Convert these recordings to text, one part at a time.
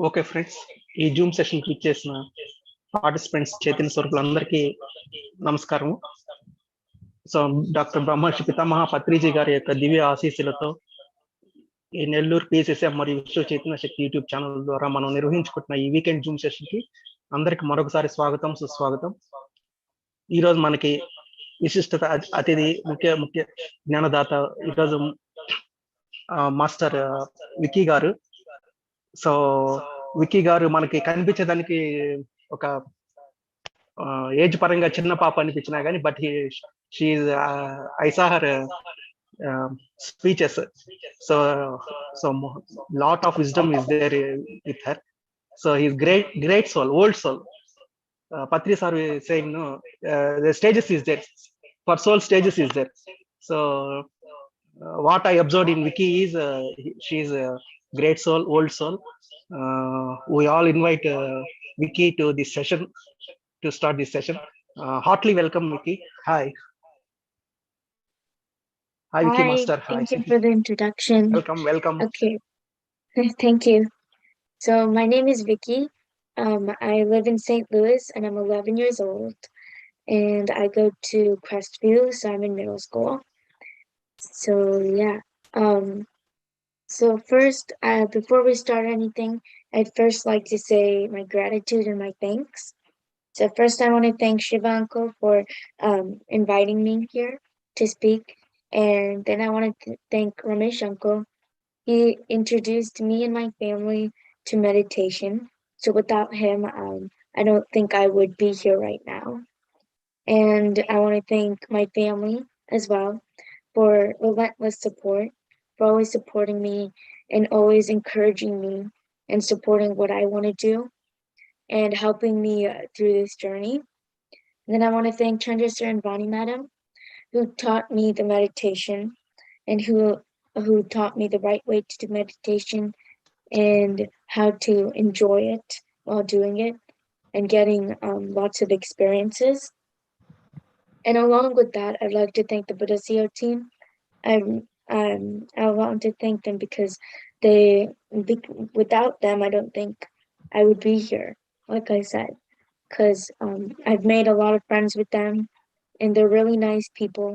Okay friends, ఈ Zoom session click చేసిన participants Chaitanya స్వరూపులందరికీ నమస్కారం. సో డాక్టర్ బ్రహ్మర్షి పితామహ పత్రిజీ గారి యొక్క దివ్య ఆశీస్సులతో ఈ నెల్లూరు పిఎస్ఎస్ఎం మరియు విశ్వ చైతన్య శక్తి యూట్యూబ్ ఛానల్ ద్వారా మనం నిర్వహించుకుంటున్న ఈ వీకెండ్ జూమ్ సెషన్ కి అందరికి మరొకసారి స్వాగతం, సుస్వాగతం. ఈ రోజు మనకి విశిష్టత అతిథి ముఖ్య జ్ఞానదాత ఈరోజు మాస్టర్ విక్కీ గారు. సో విక్కీ గారు మనకి కనిపించేదానికి ఒక ఏజ్ పరంగా చిన్న పాప అనిపించినా కానీ but I saw her speeches. So lot of wisdom is there with her. So he's great soul, old soul. Patri sir is saying no, the stages is there, for soul stages is there. So what I observed in Vicky is she is a great soul, old soul. We all invite Vicky to this session, to start this session. Heartily welcome, Vicky. Hi. Hi, Vicky Master. Thank you for the introduction. Welcome. Okay. Thank you. So my name is Vicky. I live in St. Louis and I'm 11 years old. And I go to Crestview, so I'm in middle school. So yeah. So first, before we start anything, I'd first like to say my gratitude and my thanks. So first, I want to thank Shiva Uncle for inviting me here to speak. And then I want to thank Ramesh Uncle. He introduced me and my family to meditation. So without him, I don't think I would be here right now. And I want to thank my family as well for relentless support, for always supporting me and always encouraging me and supporting what I want to do and helping me through this journey. And then I want to thank Chandra Sir and Vani Madam, who taught me the meditation and who taught me the right way to do meditation and how to enjoy it while doing it and getting lots of experiences. And along with that, I'd like to thank the Buddha team. I want to thank them because without them, I don't think I would be here, like I said, because I've made a lot of friends with them and they're really nice people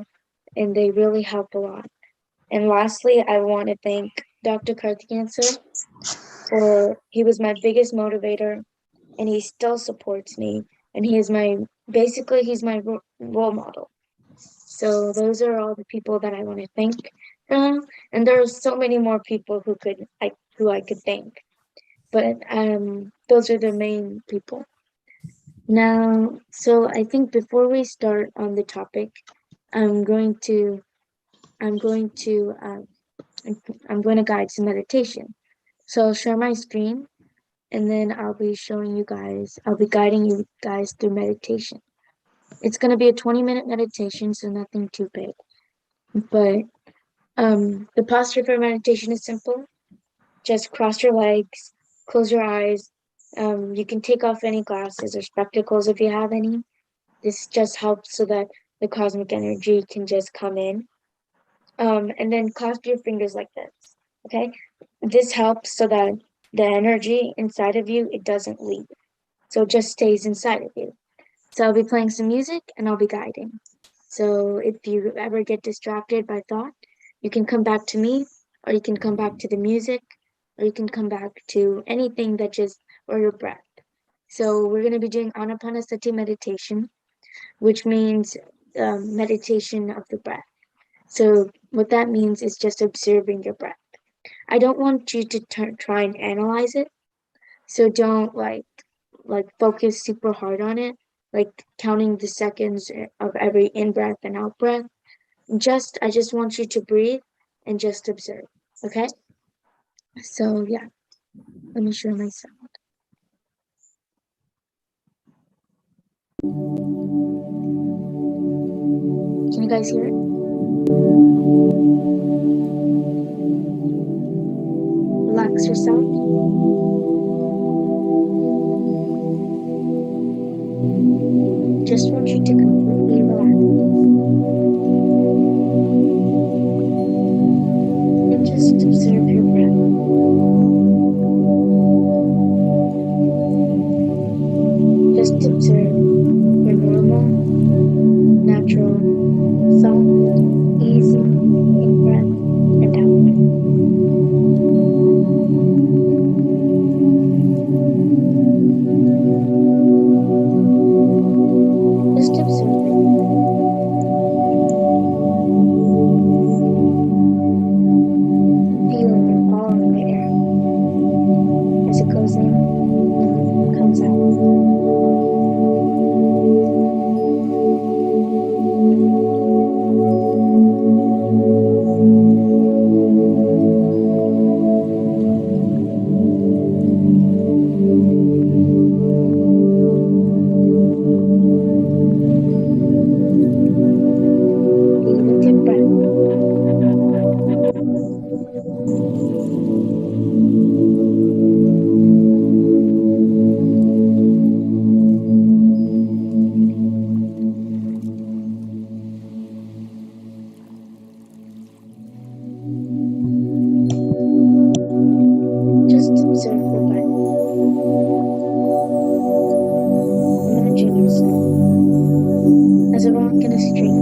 and they really help a lot. And lastly, I want to thank Dr. Karthikeyan sir, for he was my biggest motivator and he still supports me and he's my role model. So those are all the people that I want to thank. And there are so many more people who I could thank, but those are the main people. Now, so I think before we start on the topic, I'm going to guide some meditation. So I'll share my screen and then I'll be guiding you guys through meditation. It's going to be a 20-minute meditation, so nothing too big. But the posture for meditation is simple. Just cross your legs, close your eyes. You can take off any glasses or spectacles if you have any. This just helps so that the cosmic energy can just come in. And then clasp your fingers like this, okay? This helps so that the energy inside of you, it doesn't leave. So it just stays inside of you. So I'll be playing some music and I'll be guiding. So if you ever get distracted by thought, you can come back to me, or you can come back to the music, or you can come back to anything or your breath. So we're going to be doing Anapanasati meditation, which means meditation of the breath. So what that means is just observing your breath. I don't want you to try and analyze it. So don't like focus super hard on it, like counting the seconds of every in-breath and out-breath. I just want you to breathe and just observe, okay? So yeah, let me share my sound. Can you guys hear it? Relax yourself. Just want you to completely relax. And just observe your breath. soft, easy in-breath and out-breath. Just observe it. Feeling it all in the air as it goes in and comes out. Lead with your breath. Just observe the breath. Imagine yourself as a rock in a stream.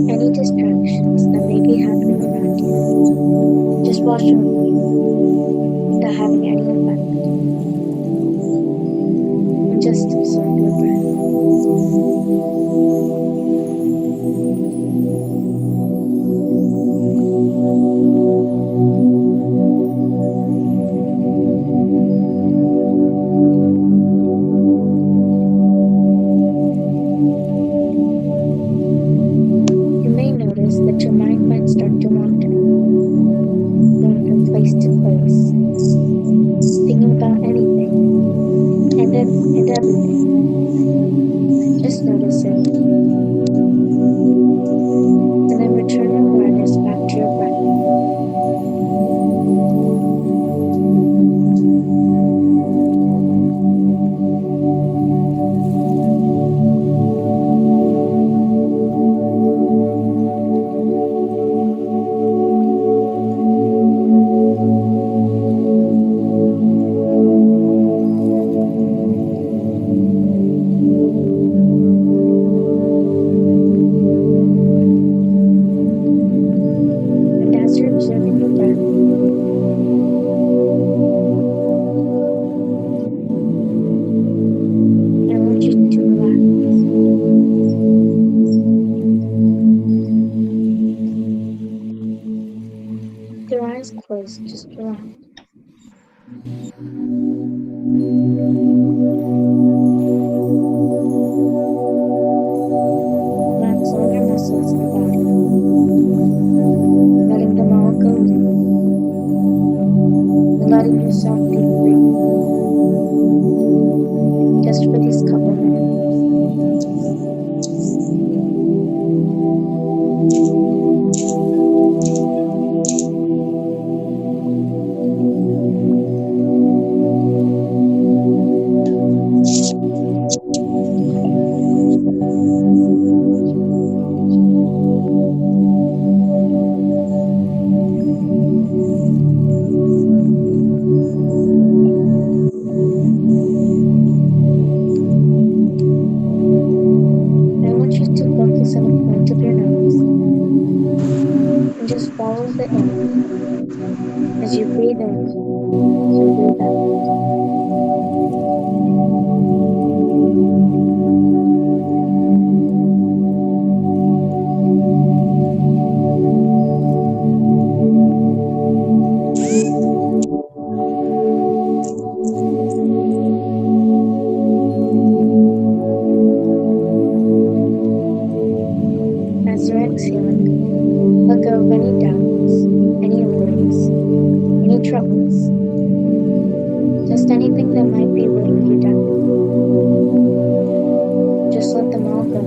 Any distractions that may be happening around you, just wash over you without having any effect. And just observe your breath. You may notice that your mind might start to wander, going from place to place, thinking about anything and everything. Just notice it, and then return your awareness back to your breath. And as you're observing your breath, I want you to relax. With your eyes closed, just relax. Relax all your muscles in the body, letting them all go limp, and letting yourself be free, just for these couple minutes. I want you to focus on the point of your nose and just follow the air as you breathe in, as you breathe out. As you're exhaling, let go of any doubts, any worries, any troubles, just anything that might be weighing you down. Just let them all go.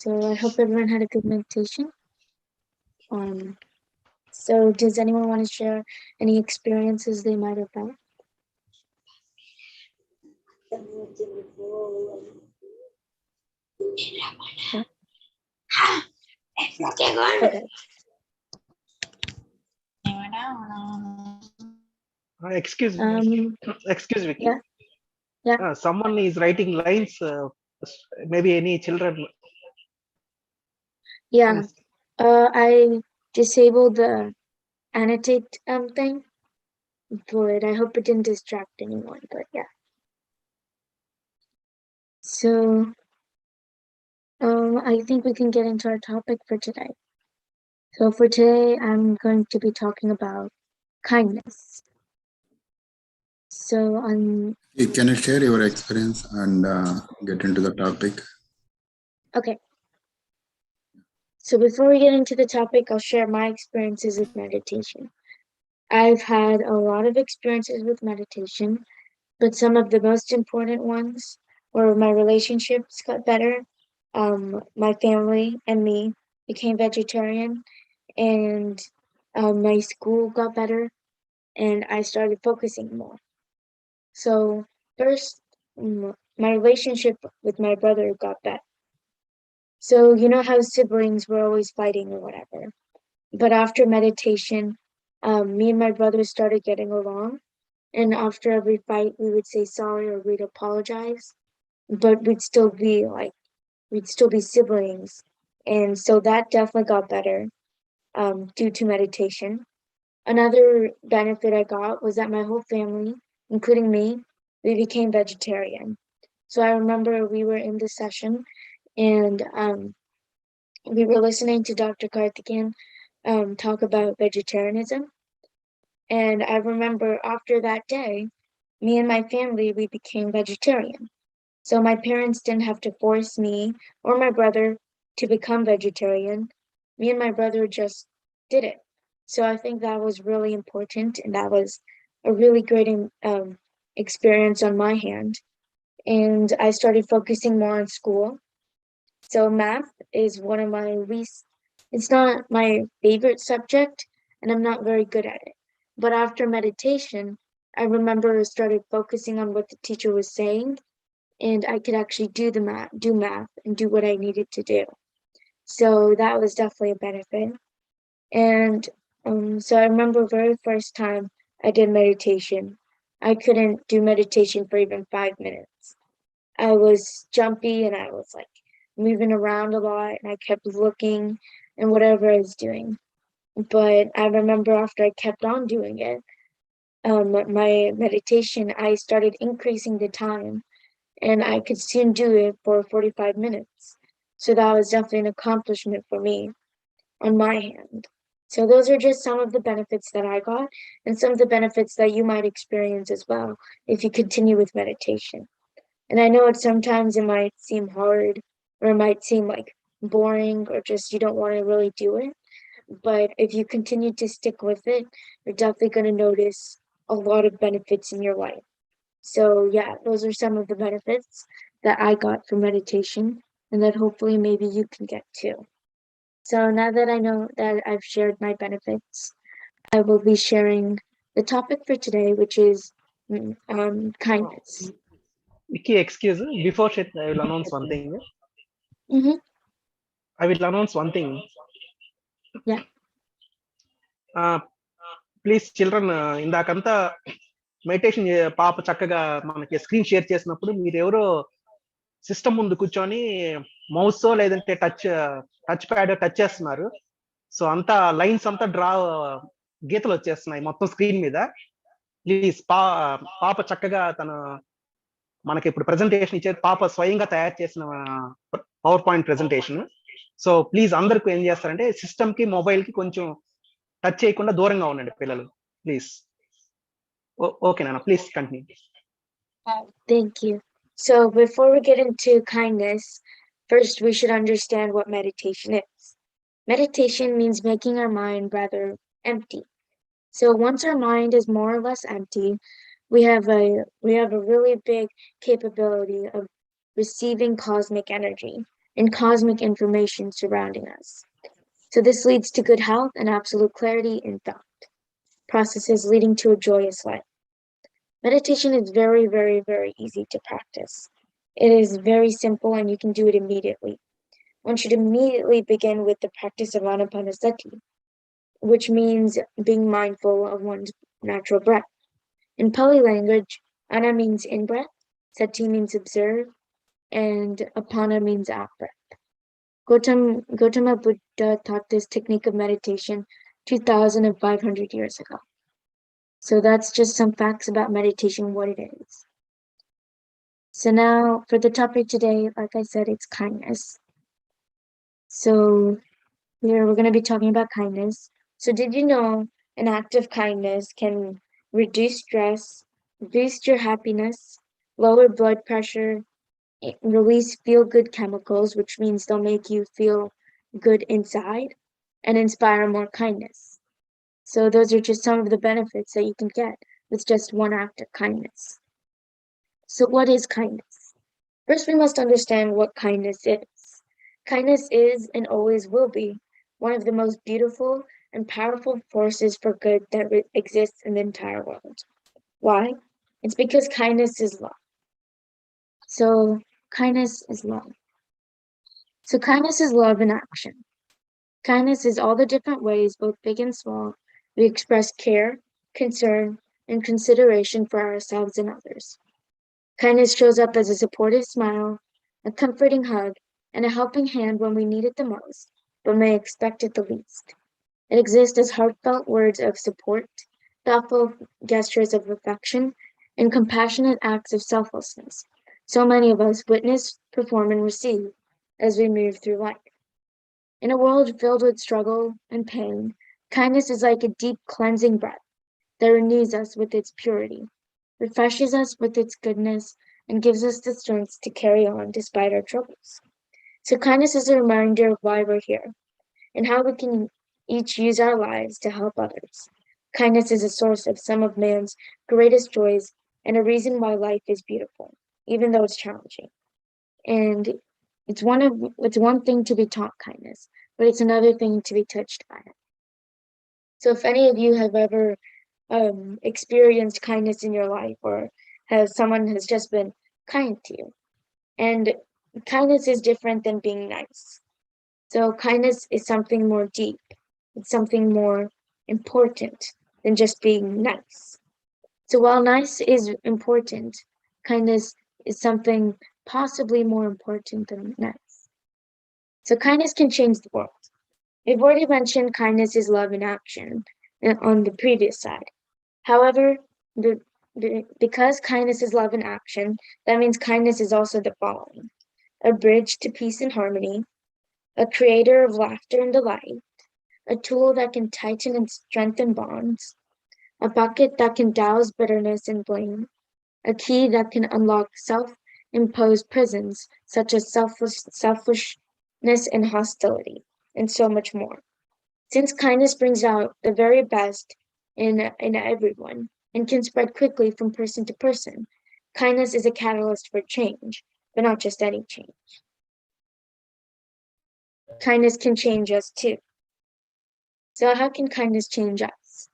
So I hope everyone had a good meditation. So does anyone want to share any experiences they might have had? Okay. Excuse me. Excuse Vicky. Yeah. Someone is writing lines. Maybe any children. Yeah. I disabled the annotate thing, but I hope it didn't distract anyone. But yeah. So I think we can get into our topic for today. So for today, I'm going to be talking about kindness. So Can you share your experience and get into the topic? Okay. So before we get into the topic, I'll share my experiences with meditation. I've had a lot of experiences with meditation, but some of the most important ones were my relationships got better. My family and me became vegetarian, and my school got better, and I started focusing more. So first, my relationship with my brother got better. So you know how siblings were always fighting or whatever. But after meditation, me and my brother started getting along. And after every fight, we would say sorry or we'd apologize. But we'd still be siblings. And so that definitely got better due to meditation. Another benefit I got was that my whole family, including me, we became vegetarian. So I remember we were in the session and we were listening to Dr. Karthikeyan talk about vegetarianism. And I remember after that day, me and my family, we became vegetarian. So my parents didn't have to force me or my brother to become vegetarian. Me and my brother just did it. So I think that was really important, and that was a really great experience on my hand. And I started focusing more on school. So math is one of my least, it's not my favorite subject, and I'm not very good at it. But after meditation, I remember I started focusing on what the teacher was saying, and I could actually do math and do what I needed to do. So that was definitely a benefit. And so I remember very first time I did meditation, I couldn't do meditation for even 5 minutes. I was jumpy and I was like moving around a lot and I kept looking and whatever I was doing. But I remember after I kept on doing it, my meditation, I started increasing the time and I could soon do it for 45 minutes. So that was definitely an accomplishment for me on my hand. So those are just some of the benefits that I got and some of the benefits that you might experience as well if you continue with meditation. And I know sometimes it might seem hard or it might seem like boring or just you don't want to really do it. But if you continue to stick with it, you're definitely going to notice a lot of benefits in your life. So yeah, those are some of the benefits that I got from meditation and that hopefully maybe you can get too. So now that I know that I've shared my benefits, I will be sharing the topic for today, which is kindness. Vicky, excuse. Before shit, I will announce one thing. Mm-hmm. I will announce one thing. Yeah. Please children ఇందాకంతా meditation పాప చక్కగా మనకి screen share చేసినప్పుడు మీరు ఎవరో system ముందు కూర్చొని mouse లేదంటే టచ్ ప్యాడ్ టచ్ చేస్తున్నారు. సో అంతా లైన్స్ అంతా గీతలు వచ్చేస్తున్నాయి మొత్తం స్క్రీన్ మీద. ప్లీజ్ పాప చక్కగా మనకి ఇప్పుడు ప్రెజెంటేషన్ ఇచ్చేది పాప స్వయంగా తయారు చేసిన power point presentation. So please అందరికి ఏం చేస్తారంటే సిస్టమ్ కి మొబైల్ కి కొంచెం టచ్ చేయకుండా దూరంగా ఉండండి పిల్లలు, ప్లీజ్. ఓకే నాన్న, please continue. Thank you. So before we get into kindness, first we should understand what meditation is. Meditation means making our mind rather empty. So once our mind is more or less empty, we have a really big capability of receiving cosmic energy. and cosmic information surrounding us. So this leads to good health and absolute clarity in thought, processes leading to a joyous life. Meditation is very, very, very easy to practice. It is very simple and you can do it immediately. One should immediately begin with the practice of anapanasati, which means being mindful of one's natural breath. In Pali language, ana means in-breath, sati means observe, and apana means out-breath. Gautama Buddha taught this technique of meditation 2,500 years ago. So that's just some facts about meditation, what it is. So now for the topic today, like I said, it's kindness. So here we're going to be talking about kindness. So did you know an act of kindness can reduce stress, boost your happiness, lower blood pressure, release feel-good chemicals, which means they'll make you feel good inside, and inspire more kindness. So those are just some of the benefits that you can get with just one act of kindness. So what is kindness? First, we must understand what kindness is. Kindness is and always will be one of the most beautiful and powerful forces for good that exists in the entire world. Why? It's because kindness is love. So kindness is love. So kindness is love in action. Kindness is all the different ways, both big and small, we express care, concern, and consideration for ourselves and others. Kindness shows up as a supportive smile, a comforting hug, and a helping hand when we need it the most, but may expect it the least. It exists as heartfelt words of support, thoughtful gestures of affection, and compassionate acts of selflessness. So many of us witness, perform, and receive as we move through life. In a world filled with struggle and pain, kindness is like a deep cleansing breath that renews us with its purity, refreshes us with its goodness, and gives us the strength to carry on despite our troubles. So kindness is a reminder of why we're here and how we can each use our lives to help others. Kindness is a source of some of man's greatest joys and a reason why life is beautiful, even though it's challenging. And it's one thing to be taught kindness, but it's another thing to be touched by it. So if any of you have ever experienced kindness in your life, or someone has just been kind to you, and kindness is different than being nice. So kindness is something more deep. It's something more important than just being nice. So while nice is important, kindness is something possibly more important than nice. So kindness can change the world. We've already mentioned kindness is love in action on the previous slide. However, because kindness is love in action, that means kindness is also the following: a bridge to peace and harmony, a creator of laughter and delight, a tool that can tighten and strengthen bonds, a bucket that can douse bitterness and blame, a key that can unlock self-imposed prisons such as selfishness and hostility, and so much more. Since kindness brings out the very best in everyone and can spread quickly from person to person, kindness is a catalyst for change, but not just any change. Kindness can change us too. So how can kindness change us?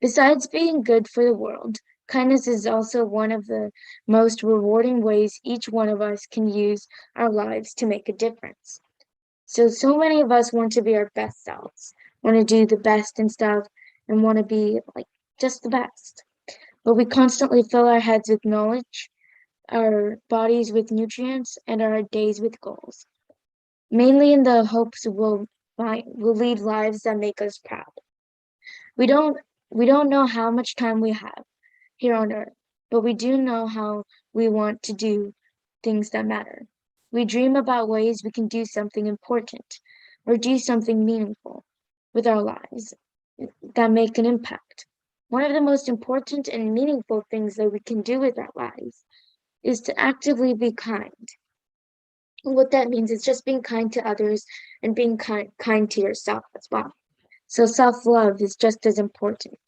Besides being good for the world, kindness is also one of the most rewarding ways each one of us can use our lives to make a difference. So many of us want to be our best selves, want to do the best and stuff, and want to be like just the best. But we constantly fill our heads with knowledge, our bodies with nutrients, and our days with goals, mainly in the hopes we'll lead lives that make us proud. We don't know how much time we have here on earth, but we do know how we want to do things that matter. We dream about ways we can do something important or do something meaningful with our lives that make an impact. One of the most important and meaningful things that we can do with our lives is to actively be kind. And what that means is just being kind to others and being kind to yourself as well. So self-love is just as important.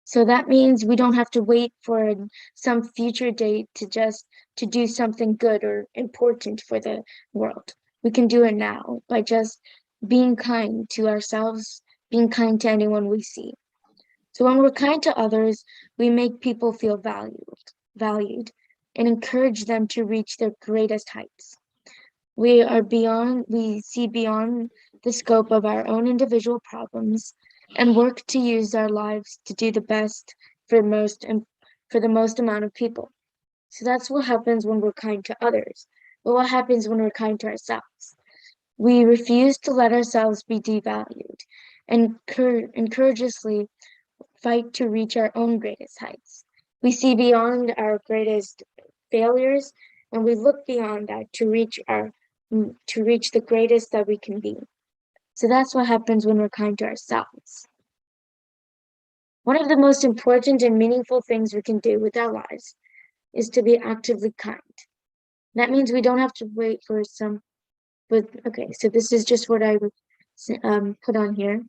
So that means we don't have to wait for some future date to do something good or important for the world. We can do it now by just being kind to ourselves, being kind to anyone we see. So when we're kind to others, we make people feel valued, and encourage them to reach their greatest heights. We see beyond the scope of our own individual problems and work to use our lives to do the best for the most amount of people. So that's what happens when we're kind to others. But what happens when we're kind to ourselves? We refuse to let ourselves be devalued and courageously fight to reach our own greatest heights. We see beyond our greatest failures, and we look beyond that to reach the greatest that we can be. So that's what happens when we're kind to ourselves. One of the most important and meaningful things we can do with our lives is to be actively kind. That means we don't have to wait for so this is just what I put on here.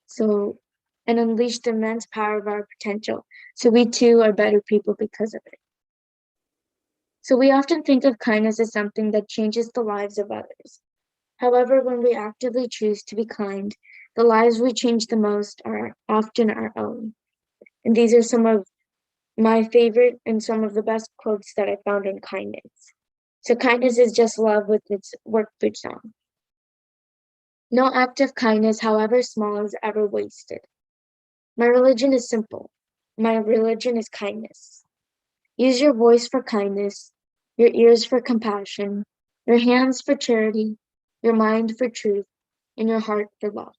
So, and unleash the immense power of our potential. So we too are better people because of it. So we often think of kindness as something that changes the lives of others. However, when we actively choose to be kind, the lives we change the most are often our own. And these are some of my favorite and some of the best quotes that I found on kindness. So kindness is just love with its work boots on. No act of kindness, however small, is ever wasted. My religion is simple. My religion is kindness. Use your voice for kindness, your ears for compassion, your hands for charity, your mind for truth, and your heart for love.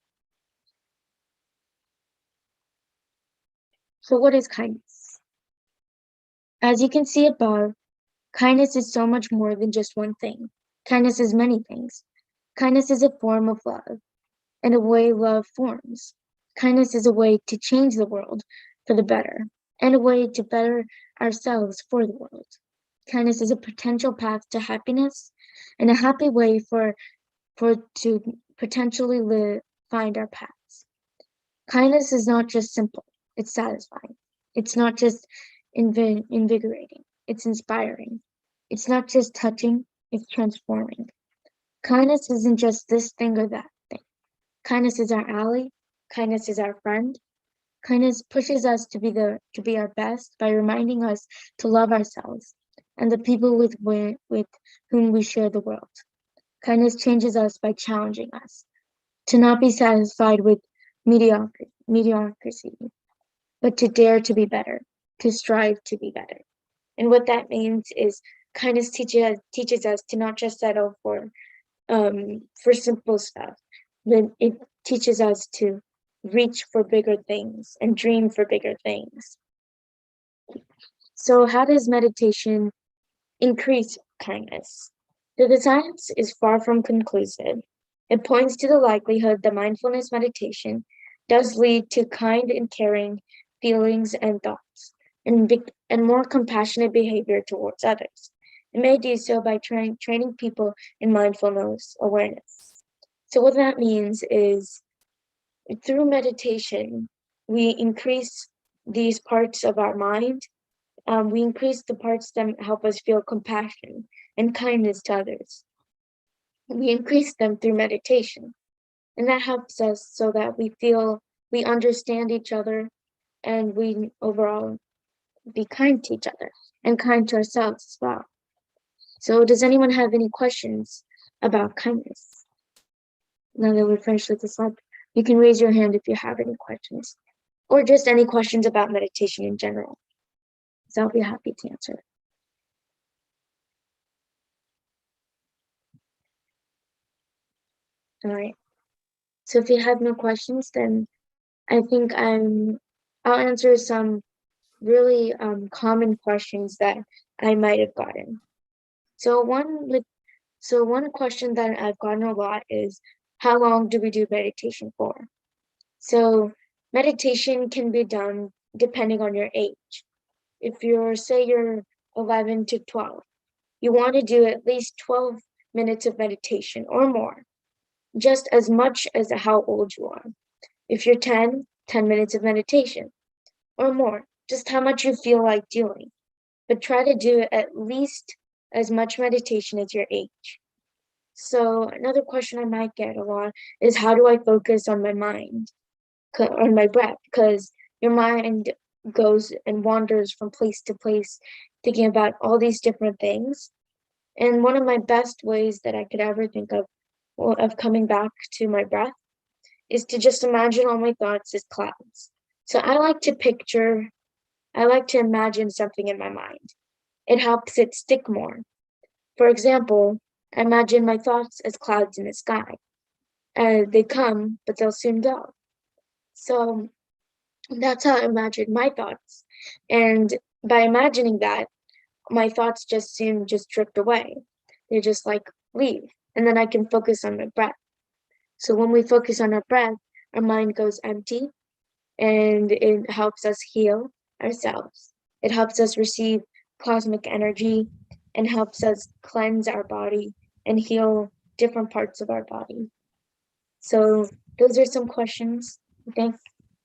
So what is kindness? As you can see above, kindness is so much more than just one thing. Kindness is many things. Kindness is a form of love, and a way love forms. Kindness is a way to change the world for the better, and a way to better ourselves for the world. Kindness is a potential path to happiness, and a happy way to potentially find our paths. Kindness is not just simple, it's satisfying. It's not just invigorating, it's inspiring. It's not just touching, it's transforming. Kindness isn't just this thing or that thing. Kindness is our ally. Kindness is our friend. Kindness pushes us to be our best by reminding us to love ourselves and the people with whom we share the world. Kindness changes us by challenging us to not be satisfied with mediocrity, but to dare to be better, to strive to be better. And what that means is kindness teaches us to not just settle for simple stuff, but it teaches us to reach for bigger things and dream for bigger things. So how does meditation increase kindness? The science is far from conclusive. It points to the likelihood that mindfulness meditation does lead to kind and caring feelings and thoughts, and more compassionate behavior towards others. It may do so by training people in mindfulness awareness. So what that means is through meditation, we increase these parts of our mind. We increase the parts that help us feel compassion and kindness to others. We increase them through meditation. And that helps us so that we understand each other, and we overall be kind to each other and kind to ourselves as well. So does anyone have any questions about kindness? Now that we're finished with the slide, you can raise your hand if you have any questions, or just any questions about meditation in general. So I'll be happy to answer. All right. So if you have no questions, then I think I'll answer some really common questions that I might have gotten. So one question that I've gotten a lot is, how long do we do meditation for? So meditation can be done depending on your age. If say you're 11 to 12, you want to do at least 12 minutes of meditation or more, just as much as how old you are. If you're 10 minutes of meditation or more, just how much you feel like doing. But try to do at least as much meditation as your age. So another question I might get a lot is, how do I focus on my mind, on my breath? Because your mind goes and wanders from place to place, thinking about all these different things. And one of my best ways that I could ever think of, well, of coming back to my breath, is to just imagine all my thoughts as clouds. So I like to imagine something in my mind. It helps it stick more. For example, I imagine my thoughts as clouds in the sky. They come, but they'll soon go. So that's how I imagine my thoughts. And by imagining that, my thoughts just soon just drift away. They just like leave. And then I can focus on my breath. So when we focus on our breath, our mind goes empty, and it helps us heal ourselves. It helps us receive cosmic energy and helps us cleanse our body and heal different parts of our body. So those are some questions, I think,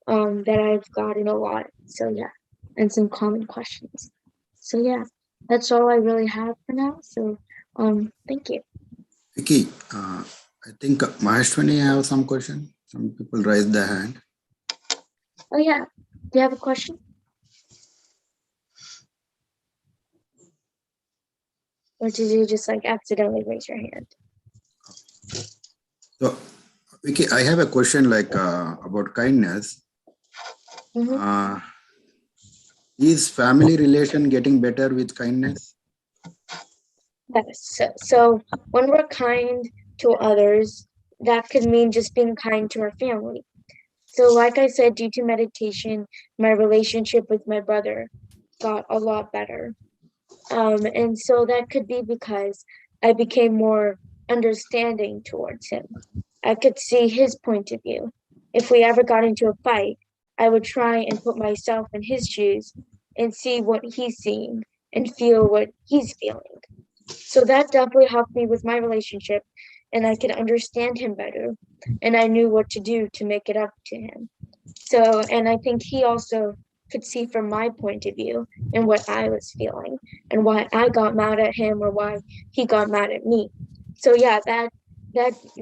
that I've gotten a lot. So yeah, and some common questions. So yeah, that's all I really have for now. So thank you. Vicky, I think Maheshwani have some question. Some people raise their hand. Oh yeah, do you have a question? Or did you just like accidentally raise your hand? So, Vicky, I have a question like about kindness. Mm-hmm. Is family relation getting better with kindness? Yes. So when we're kind to others, that could mean just being kind to our family. So like I said, due to meditation, my relationship with my brother got a lot better. And so that could be because I became more understanding towards him. I could see his point of view. If we ever got into a fight, I would try and put myself in his shoes and see what he's seeing and feel what he's feeling. So that definitely helped me with my relationship, and I could understand him better, and I knew what to do to make it up to him. So, and I think he also could see from my point of view and what I was feeling and why I got mad at him or why he got mad at me. So yeah,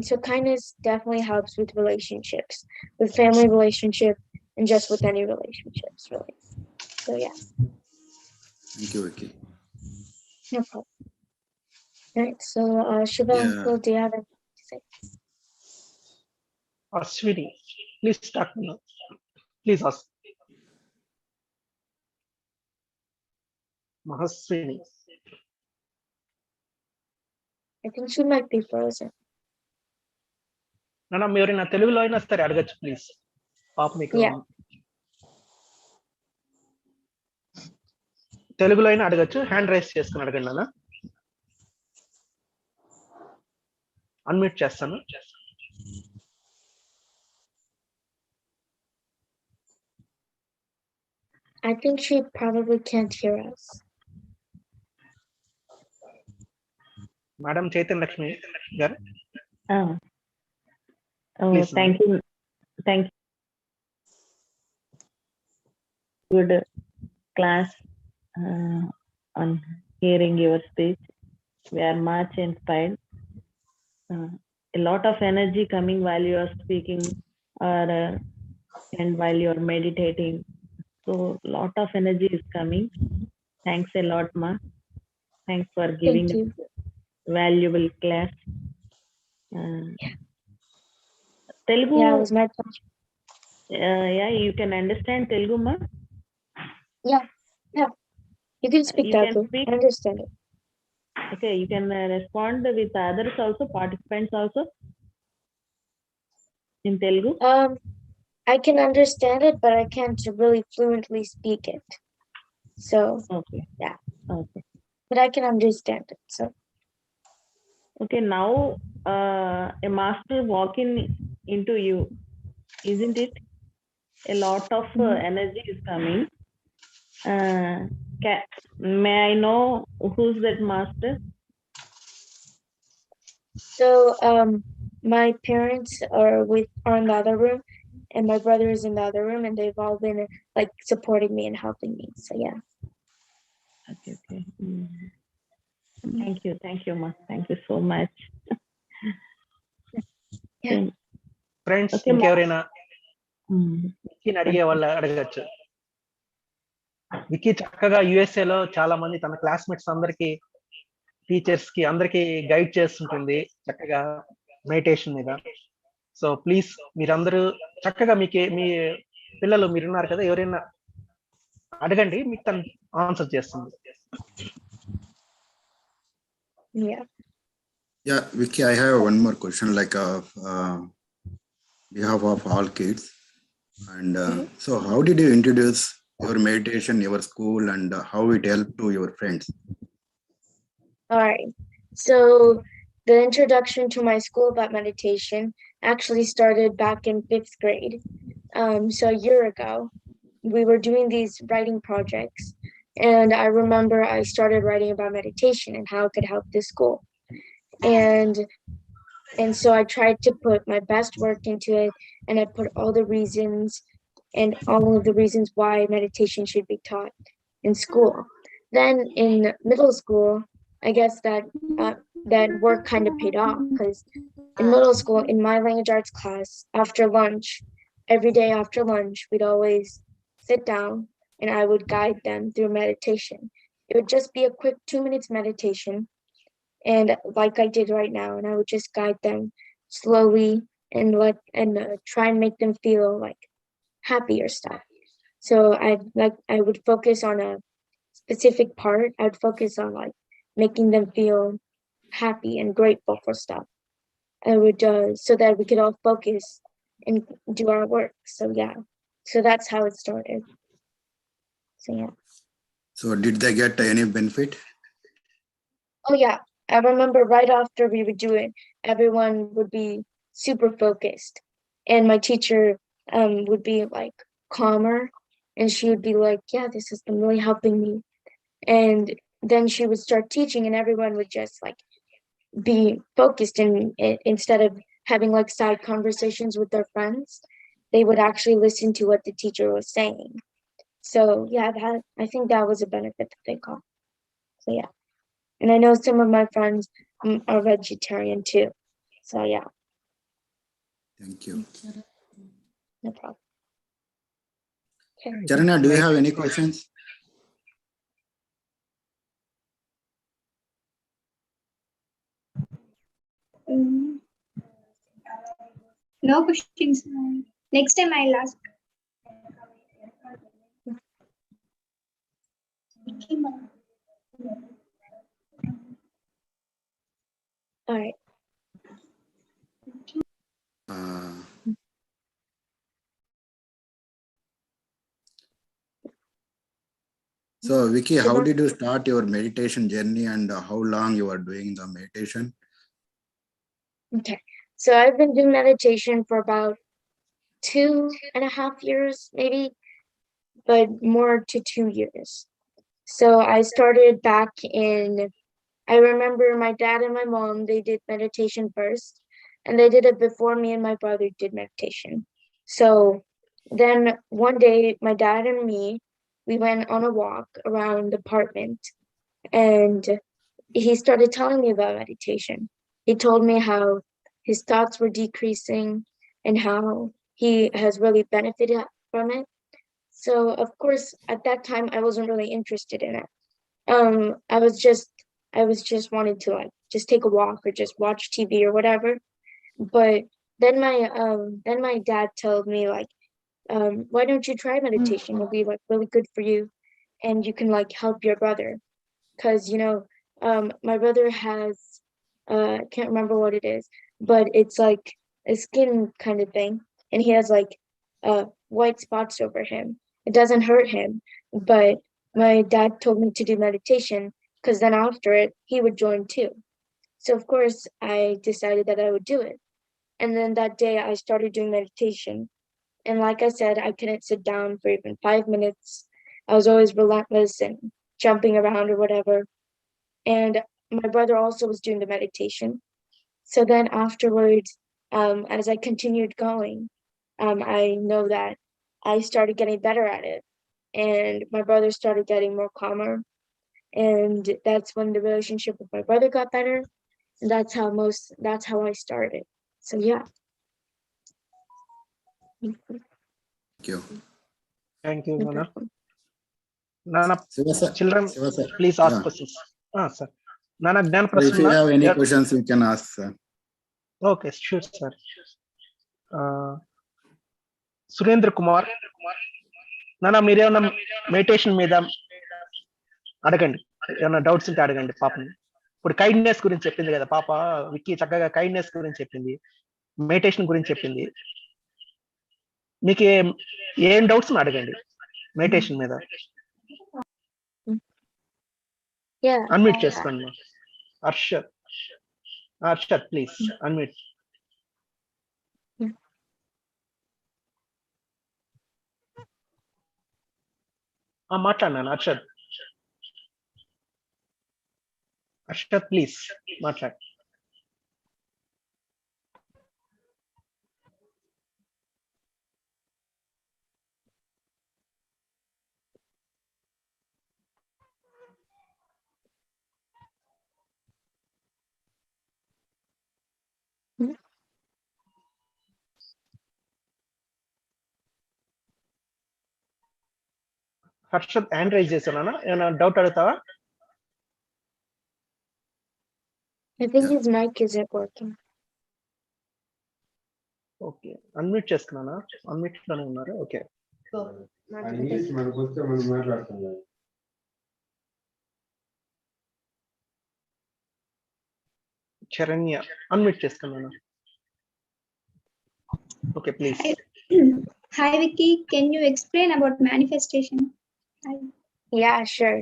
so kindness definitely helps with relationships, with family relationship, and just with any relationships really. So yeah. Thank you, Vicky. No problem. All right, so Shiva and Yeah. Phil, do you have anything to say? Ashwini, please start now. Please ask. Mahaswini. I think she might be frozen. నాన్న మీరు నా తెలుగులో అయినా సరే అడగచ్చు please. పాప మీకు Yeah. తెలుగులో అయినా అడగచ్చు, హ్యాండ్ రైస్ చేసుకుని అడగండి నాన్న. అన్మ్యూట్ చేస్తాను. I think she probably can't hear us. Madam Chaitanya Lakshmi గారు. Please, thank you. Thank you. Good class on hearing your speech. We are much inspired. A lot of energy coming while you are speaking or and while you are meditating. So lot of energy is coming. Thanks a lot, Ma. Thanks for giving Thank you. valuable class. Telugu. Yeah, it was my pleasure. Yeah, you can understand Telugu, Ma? Yeah. You can speak Telugu. I understand it. Okay, you can respond with others also, participants also in Telugu. I can understand it, but I can't really fluently speak it. So okay. Yeah. Okay. But I can understand it. So okay, now a master walking into you, isn't it? A lot of energy is coming. May I know who's that master? So my parents are in the other room, and my brother is in the other room, and they've all been like supporting me and helping me. So yeah. Okay. Thank you, Ma. Thank you so much. Same. Friends Okay, ఇంకెవరైనా Mm. విక్కీని అడిగే వాళ్ళు అడగచ్చు. విక్కీ చక్కగా USA లో చాలా మంది తన classmates అందరికి, టీచర్స్ కి అందరికి గైడ్ చేస్తుంటుంది చక్కగా మెడిటేషన్ మీద. సో ప్లీజ్ మీరందరూ చక్కగా మీ పిల్లలు మీరున్నారు కదా, ఎవరైనా అడగండి, మీకు తను ఆన్సర్ చేస్తుంది. Yeah. Yeah, Vicky, I have one more question, like behalf of all kids. And so how did you introduce your meditation, your school, and how it helped to your friends? All right. So the introduction to my school about meditation actually started back in 5th grade. So a year ago, we were doing these writing projects, and I remember I started writing about meditation and how it could help the school. And so I tried to put my best work into it, and I put all the reasons and all of the reasons why meditation should be taught in school. Then in middle school, I guess that work kind of paid off, because in middle school, in my language arts class, after lunch, every day after lunch, we'd always sit down and I would guide them through meditation. It would just be a quick 2 minutes meditation, and like I did right now, and I would just guide them slowly and try and make them feel like happy or stuff. So I would focus on a specific part. I'd focus on like making them feel happy and grateful for stuff. I would so that we could all focus and do our work. So yeah, so that's how it started. So yeah. So did they get any benefit? Oh yeah, I remember right after we would do it, everyone would be super focused, and my teacher would be like calmer, and she would be like, "Yeah, this has been really helping me." And then she would start teaching, and everyone would just like be focused, and instead of having like side conversations with their friends, they would actually listen to what the teacher was saying. So yeah, that I think that was a benefit that they got. So yeah. And I know some of my friends are vegetarian too. So yeah, Thank you. no problem. Okay. Charanya, do you have any questions? No questions. Next time I'll ask. All right. So Vicky, how did you start your meditation journey, and how long you are doing the meditation? Okay. So I've been doing meditation for about 2.5 years, maybe, but more to 2 years. So I started back in, I remember my dad and my mom, they did meditation first, and they did it before me and my brother did meditation. So then one day, my dad and me, we went on a walk around the apartment, and he started telling me about meditation. He told me how his thoughts were decreasing and how he has really benefited from it. So of course, at that time, I wasn't really interested in it. I was just wanted to like just take a walk or just watch TV or whatever. But then my dad told me like, why don't you try meditation? It'll be like really good for you, and you can like help your brother, because my brother has I can't remember what it is, but it's like a skin kind of thing, and he has like white spots over him. It doesn't hurt him, but my dad told me to do meditation, because then after it he would join too. So of course I decided that I would do it, and then that day I started doing meditation. And like I said, I couldn't sit down for even 5 minutes. I was always relentless and jumping around or whatever. And my brother also was doing the meditation. So then afterwards, as I continued going, I know that I started getting better at it. And my brother started getting more calmer. And that's when the relationship with my brother got better. And that's how I started. So yeah. Thank you. Thank you, No Nana. problem. Nana, Shiva sir. children, Shiva sir. please ask Yeah. questions. Sir. Nana, Gyan So if you Prasanna. have any questions, you can ask, sir. Okay, sure, sir. Surendra Kumar, నాన్న మీరేమన్నా meditation మీద అడగండి, ఏమన్నా doubts ఉంటే అడగండి పాపని. ఇప్పుడు kindness గురించి చెప్పింది కదా పాప, విక్కీ చక్కగా కైండ్నెస్ గురించి చెప్పింది, మెడిటేషన్ గురించి చెప్పింది. మీకు ఏం డౌట్స్ అడగండి మెడిటేషన్ మీద. Yeah. అన్మ్యూట్ చేసుకోండి హర్షద్. Harshad please unmute. మాట్లాడినాను హర్షద్. హర్షద్ ప్లీజ్ మాట్లాడు. హర్షద్ హ్యాండ్ రైజ్ చేశానా, ఏమైనా డౌట్ అడుగుతావా? I think his mic isn't working. Okay, unmute చేసుకున్నానా? అన్మ్యూట్ లోనే ఉన్నారు. ఓకే, శరణ్య అన్మ్యూట్ చేసుకున్నాను. Okay please. Hi Vicky, can you explain about manifestation? Hi. Yeah, sure.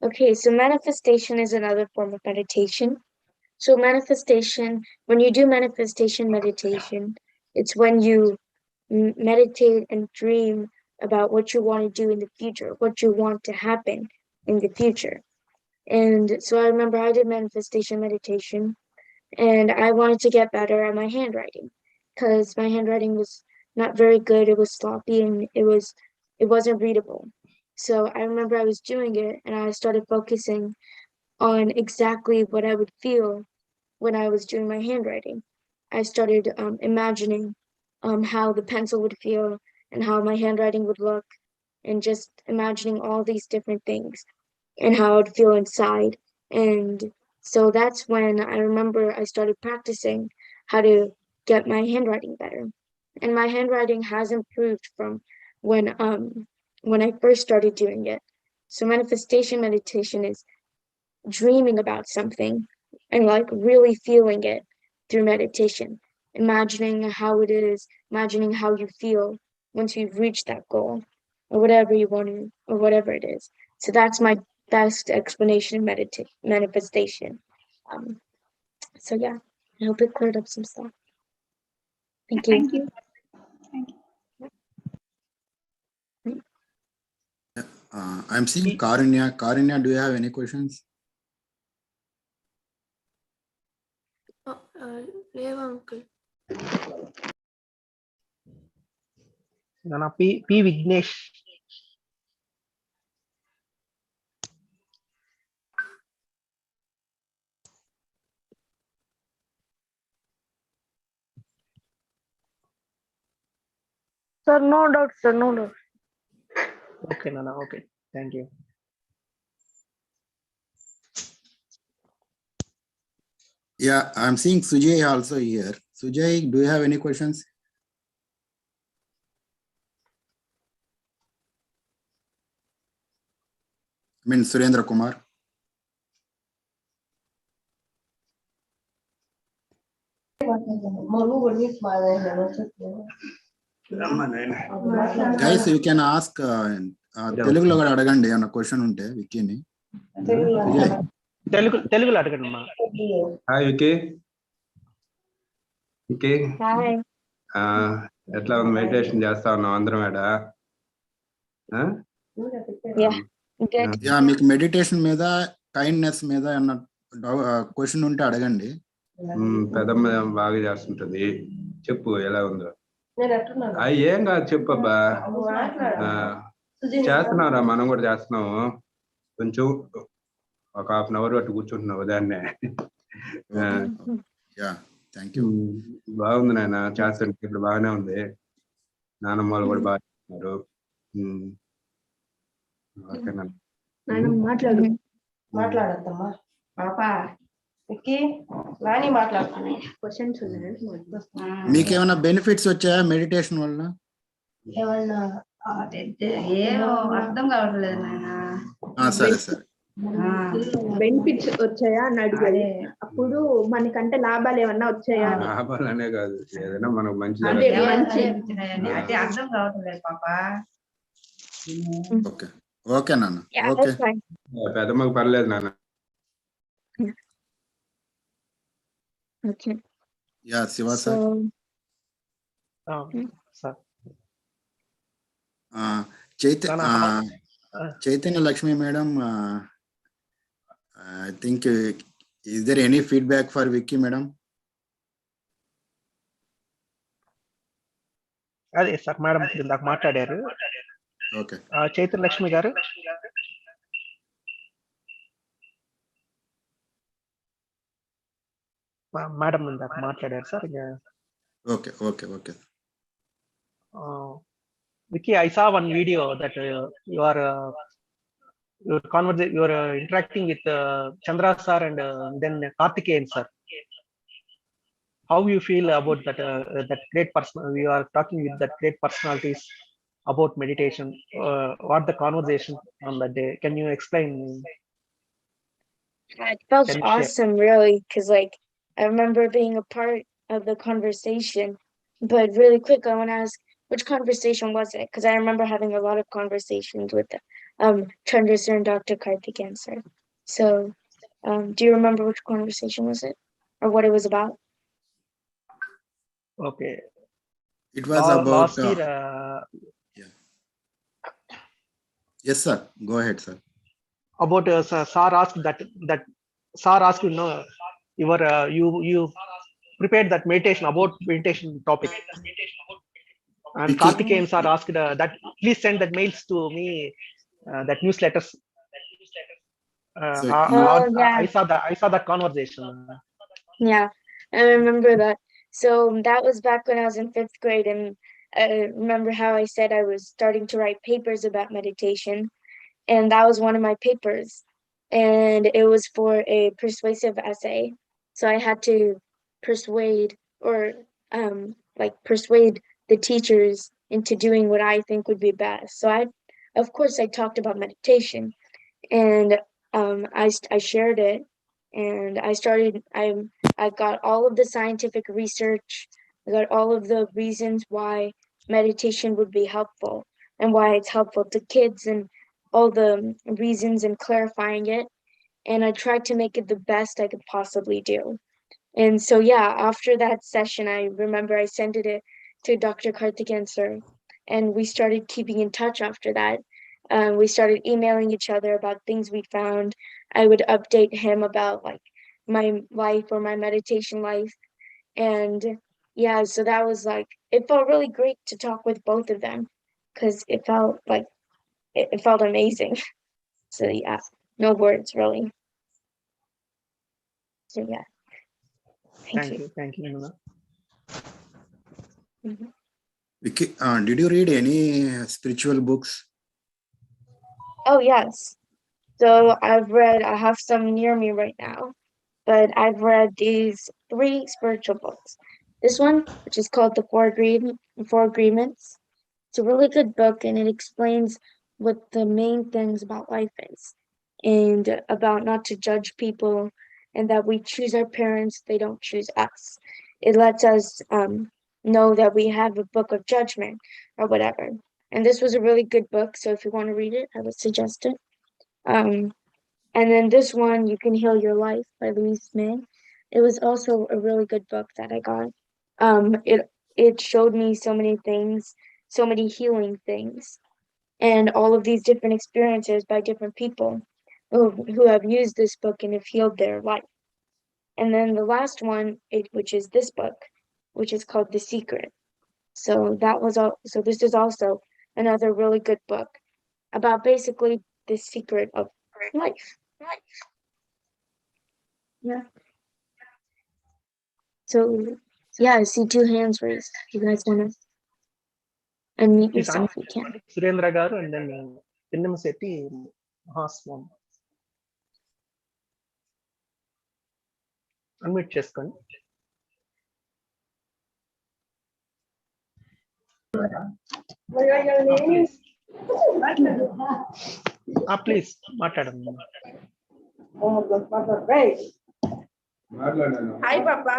Okay, so manifestation is another form of meditation. So manifestation, when you do manifestation meditation, it's when you meditate and dream about what you want to do in the future, what you want to happen in the future. And so I remember I did manifestation meditation and I wanted to get better at my handwriting because my handwriting was not very good. It was sloppy and it wasn't readable. So I remember I was doing it and I started focusing on exactly what I would feel when I was doing my handwriting. I started imagining how the pencil would feel and how my handwriting would look, and just imagining all these different things and how I'd feel inside. And so that's when I remember I started practicing how to get my handwriting better. And my handwriting has improved from when I first started doing it. So manifestation meditation is dreaming about something and like really feeling it through meditation, imagining how it is, imagining how you feel once you've reached that goal or whatever you want to, or whatever it is. So that's my best explanation of manifestation. So yeah, I hope it cleared up some stuff. Thank you. Thank you. I'm seeing Karunya. Karunya, do you have any questions? లేవా uncle? నాన్న P Vignesh. Sir, no doubt, sir, no doubt. Okay నాన్న, okay, thank you. Yeah, I'm seeing Sujay also here. Sujay, do you have any questions? I mean, Surendra Kumar. Guys, you can ask తెలుగులో కూడా అడగండి అన్న question ఉంటే విక్కీని. తెలుగులో అడగండి అమ్మా. Hi Vicky. Vicky, Hi. ఎట్లా ఉంది? మెడిటేషన్ చేస్తా ఉన్నాం అందరం ఏడా? Yeah, good. యా, మీకు మెడిటేషన్ మీద, కైండ్నెస్ మీద అన్న క్వశ్చన్ ఉంటే అడగండి. పెద్దమ్మ బాగా చేస్తుంటది, చెప్పు ఎలా ఉందో. ఏం కాదు, చెప్పు అబ్బా. చేస్తున్నారా? మనం కూడా చేస్తున్నాము. కొంచెం ఒక హాఫ్ అన్ అవర్ అట్టు కూర్చుంటున్నావు దాన్నే. Yeah, thank you. బాగుంది నాయన, చేస్తుంటే ఇప్పుడు బాగానే ఉంది. నానమ్మ వాళ్ళు కూడా బాగా చేస్తున్నారు. ఓకేనా? మాట్లాడు మాట్లాడద్దమ్మా పాప విక్కీ రాణి మాట్లాడుతున్నాయి క్వశ్చన్స్ మీకేమైనా బెనిఫిట్స్ వచ్చాయా మెడిటేషన్ వల్ల? ఏమన్నా ఏమో అర్థం కావట్లేదు నాయన. సరే సరే. బెనిఫిట్స్ వచ్చాయా అని అడిగాడు. అప్పుడు మనకంటే లాభాలు ఏమన్నా వచ్చాయా అని. లాభాలనే కాదు, ఏదైనా మనకు మంచి అదే జరగాలి. మంచి అంటే అర్థం కావట్లేదు పాప. ఓకే ఓకే నాన్న. Yeah, okay that's fine. పెద్దమ్మకు పర్లేదు నాన్న. Okay. Yeah Shiva sir. Sir Chaitanya Lakshmi madam, I think is there any feedback for Vicky madam? అదే సార్ మేడం ఇందాక మాట్లాడారు. ఓకే. చైతన్య లక్ష్మి గారు మేడం ఇందాక మాట్లాడారు sir. Okay okay okay. Vicky, I saw one video that you are interacting with Chandra sir and then Karthikeyan sir. How you feel about that great person? We are talking with that great personalities about meditation. What the conversation on that day? Can you explain? It felt Can you share? awesome, really, because like I remember being a part of the conversation. But really quick, I want to ask, which conversation was it? Because I remember having a lot of conversations with Chandra sir and Dr. Karthikeyan sir. So, do you remember which conversation was it, or what it was about? Okay. It was about last year. Yeah. Yes sir, go ahead sir. About sir asked that sir asked, you prepared that meditation about meditation topic, and Vicky. Karthikeyan sir asked that please send that mails to me, that newsletters. So yeah. I saw that conversation. Yeah, I remember that. So that was back when I was in 5th grade, and I remember how I said I was starting to write papers about meditation, and that was one of my papers, and it was for a persuasive essay. So I had to persuade persuade the teachers into doing what I think would be best. So of course I talked about meditation, and I shared it, and I got all of the scientific research. I got all of the reasons why meditation would be helpful and why it's helpful to kids, and all the reasons and clarifying it. And I tried to make it the best I could possibly do. And so, yeah, after that session, I remember I sent it to Dr. Karthikeyan sir, and we started keeping in touch after that. We started emailing each other about things we found. I would update him about like my life or my meditation life. And yeah, so that was like, it felt really great to talk with both of them, because it felt like, it felt amazing. So yeah, no words really. So yeah. Thank you. Thank you. Mhm. Vicky, did you read any spiritual books? Oh yes. So I have some near me right now, but I've read these 3 spiritual books. This one, which is called The Four Agreements. It's a really good book, and it explains what the main things about life is, and about not to judge people, and that we choose our parents, they don't choose us. It lets us know that we have a book of judgment or whatever. And this was a really good book, so if you want to read it, I would suggest it. And then this one, You Can Heal Your Life by Louise. It was also a really good book that I got. It showed me so many things, so many healing things, and all of these different experiences by different people who have used this book and have healed their life. And then the last one, which is this book, which is called The Secret. So this is also another really good book about basically the secret of life. Yeah. So yeah, I see 2 hands raised. You guys wanna? Unmute Please yourself, you can. Surendra garu and then Pinnam Setti Haswan. Unmute cheskoni. Please. Please మాట్లాడండి. మాట్లాడాను hi పాపా.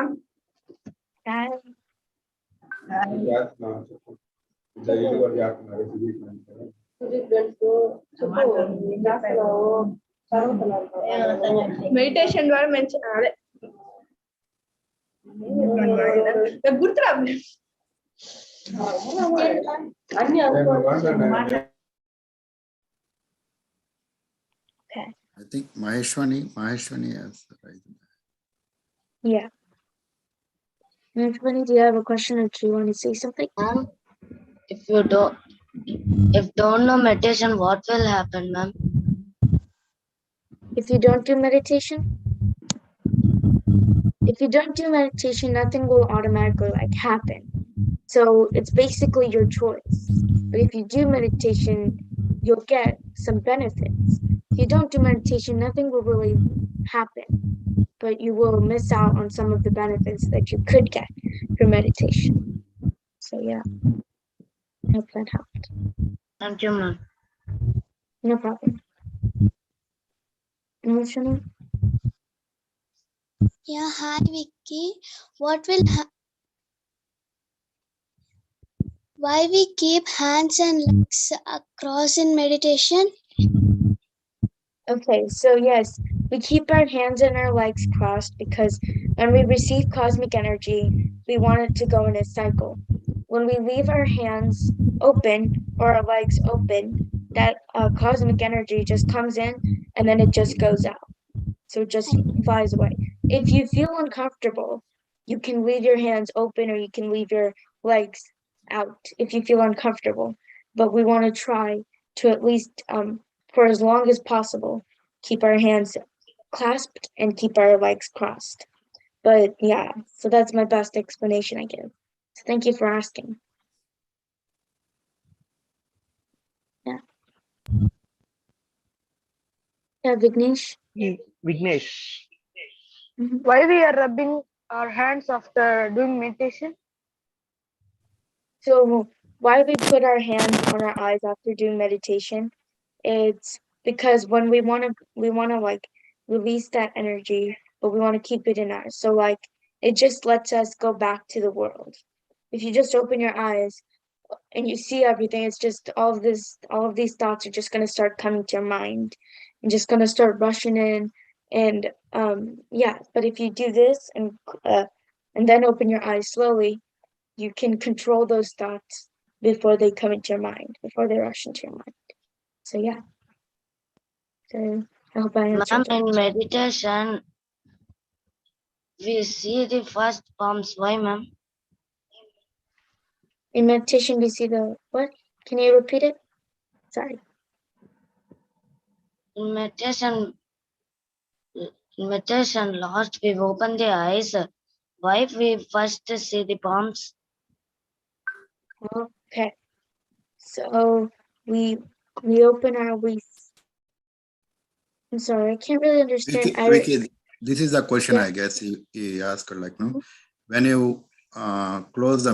Hi. చేస్తున్నాను చెప్పు. Daily కూడా చేస్తున్నారు physics అంటే. Meditation ద్వారా మంచి అదే గుర్తురా. నేను మాట్లాడాను. Okay. I think Maheshwani has raised. Yeah. Anthony, do you have a question or do you want to say something? If don't know meditation, what will happen, ma'am? If you don't do meditation, nothing will automatically like happen. So it's basically your choice. But if you do meditation, you'll get some benefits. If you don't do meditation, nothing will really happen, but you will miss out on some of the benefits that you could get from meditation. So yeah, I hope that helped. Thank you, ma'am. No problem. Emotional? Yeah, hi Vicky. What will why we keep hands and legs across in meditation? Okay, so yes, we keep our hands and our legs crossed because when we receive cosmic energy, we want it to go in a cycle. When we leave our hands open or our legs open, that cosmic energy just comes in and then it just goes out. So it just flies away. If you feel uncomfortable, you can leave your hands open or you can leave your legs out if you feel uncomfortable. But we want to try to at least for as long as possible, keep our hands clasped and keep our legs crossed. But yeah, so that's my best explanation I give. So thank you for asking. Yeah. Yeah, Vignesh. Vignesh. Why we are rubbing our hands after doing meditation? So why we put our hands on our eyes after doing meditation? It's because when we want to like release that energy, but we want to keep it in us. So like it just lets us go back to the world. If you just open your eyes and you see everything, it's just all of these thoughts are just going to start coming to your mind and just going to start rushing in. And yeah, but if you do this and then open your eyes slowly, you can control those thoughts before they come into your mind, before they rush into your mind. So yeah. So I hope I answered Ma'am, that. in meditation, we see the first palms. Why, ma'am? In meditation, we see the what? Can you repeat it? Sorry. In meditation, last we open the eyes. Why we first see the palms? Okay. So we open our I'm sorry, I can't really understand. Vicky, this is the question Yeah. I guess he asked, like, no, when you close the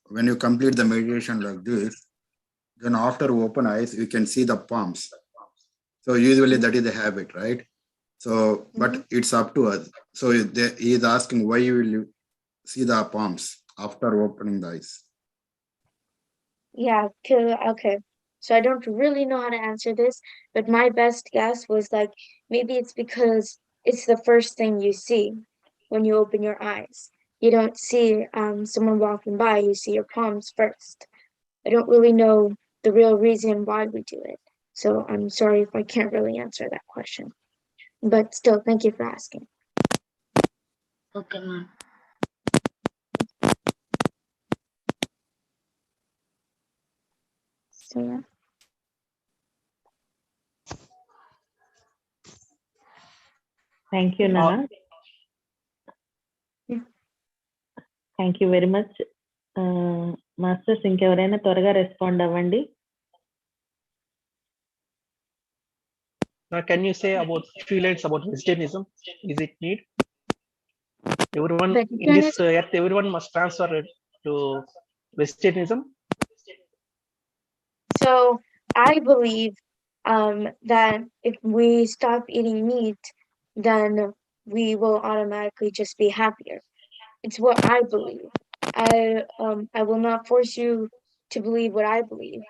when you complete the meditation like this, then after open eyes, you can see the palms. So usually that is the habit, right? So, but it's up to us. So he is asking why you will see the palms after opening the eyes. Yeah, okay. So I don't really know how to answer this, but my best guess was like maybe it's because it's the first thing you see when you open your eyes. You don't see someone walking by, you see your palms first. I don't really know the real reason why we do it. So I'm sorry if I can't really answer that question. But still, thank you for asking. Okay, ma'am. So yeah. Thank you, Nana. Yeah. Thank you very much. Masters ఇంకెవరైనా త్వరగా respond అవ్వండి. Now, can you say about few lines about vegetarianism? Is it need? Everyone in this earth, everyone must transfer it to vegetarianism. So I believe that if we stop eating meat, then we will automatically just be happier. It's what I believe. I will not force you to believe what I believe,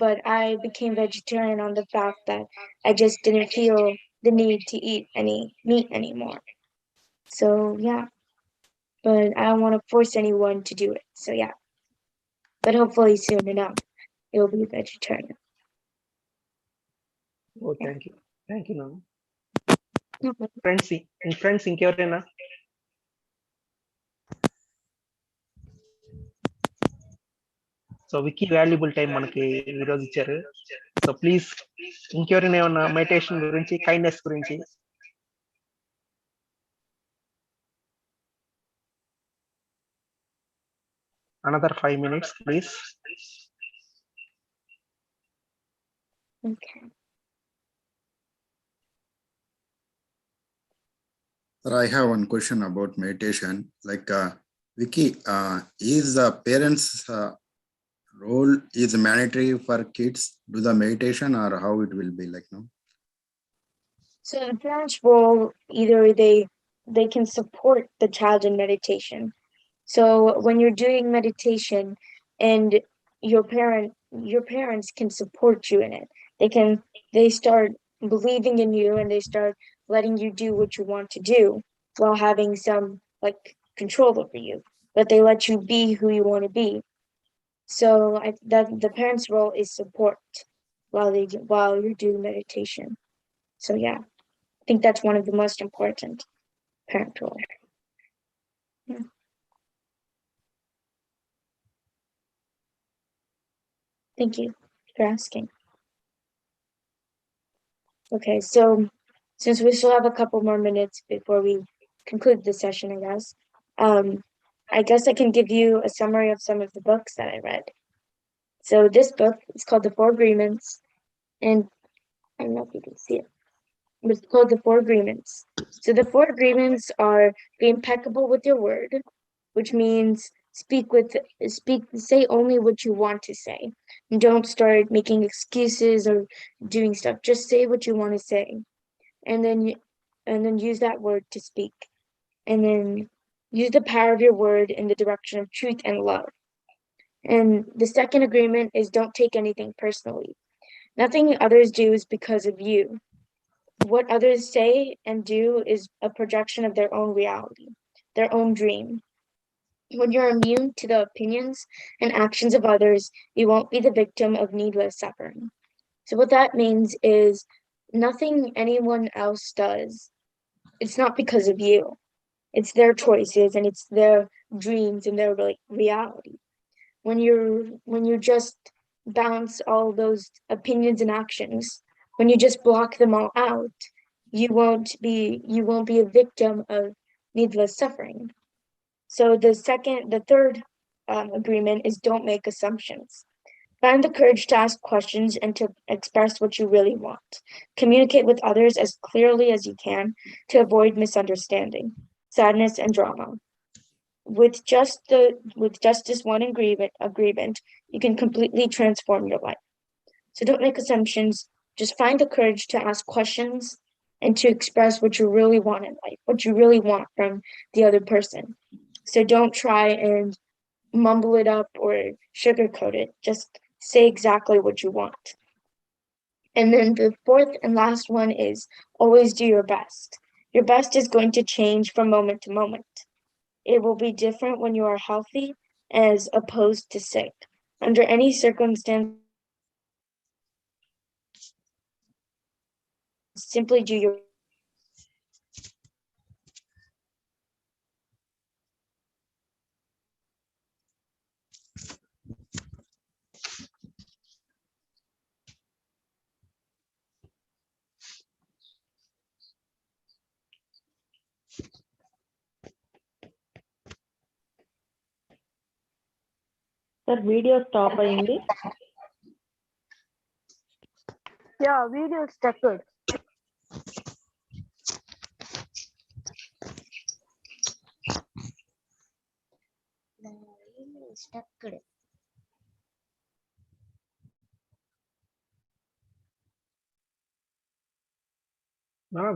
but I became vegetarian on the fact that I just didn't feel the need to eat any meat anymore. So yeah, but I don't want to force anyone to do it. So yeah, but hopefully soon enough, it will be vegetarian. Oh, thank you. Thank you, Nana. No problem. Friends, ఇంకెవరైనా? So Vicky valuable time మనకి ఈరోజు ఇచ్చారు. So please ఇంకెవరైనా ఏమన్నా meditation గురించి, kindness గురించి, another 5 minutes, please. Okay. Sir, I have one question about meditation. Like, Vicky, is the parents' role is mandatory for kids do the meditation, or how it will be like? No. So the parents will either they can support the child in meditation. So when you're doing meditation and your parents can support you in it. They start believing in you and they start letting you do what you want to do while having some like control over you. But they let you be who you want to be. So that the parents' role is support while you're doing meditation. So yeah, I think that's one of the most important parent role. Yeah. Thank you for asking. Okay, so since we still have a couple more minutes before we conclude the session, I guess I can give you a summary of some of the books that I read. So this book is called The Four Agreements, and I don't know if you can see it, but it's called The Four Agreements. So the Four Agreements are be impeccable with your word, which means say only what you want to say. And don't start making excuses or doing stuff. Just say what you want to say. And then use that word to speak. And then use the power of your word in the direction of truth and love. And the second agreement is don't take anything personally. Nothing others do is because of you. What others say and do is a projection of their own reality, their own dream. When you're immune to the opinions and actions of others, you won't be the victim of needless suffering. So what that means is nothing anyone else does, it's not because of you. It's their choices and it's their dreams and their reality. When you just bounce all those opinions and actions, when you just block them all out, you won't be a victim of needless suffering. So the third agreement is don't make assumptions. Find the courage to ask questions and to express what you really want. Communicate with others as clearly as you can to avoid misunderstanding, sadness, and drama. With just this one agreement, you can completely transform your life. So don't make assumptions. Just find the courage to ask questions and to express what you really want in life, what you really want from the other person. So don't try and mumble it up or sugarcoat it. Just say exactly what you want. And then the fourth and last one is always do your best. Your best is going to change from moment to moment. It will be different when you are healthy as opposed to sick. Under any circumstance, simply do your sir video stop అయింది. Yeah, video stuck. Stuck.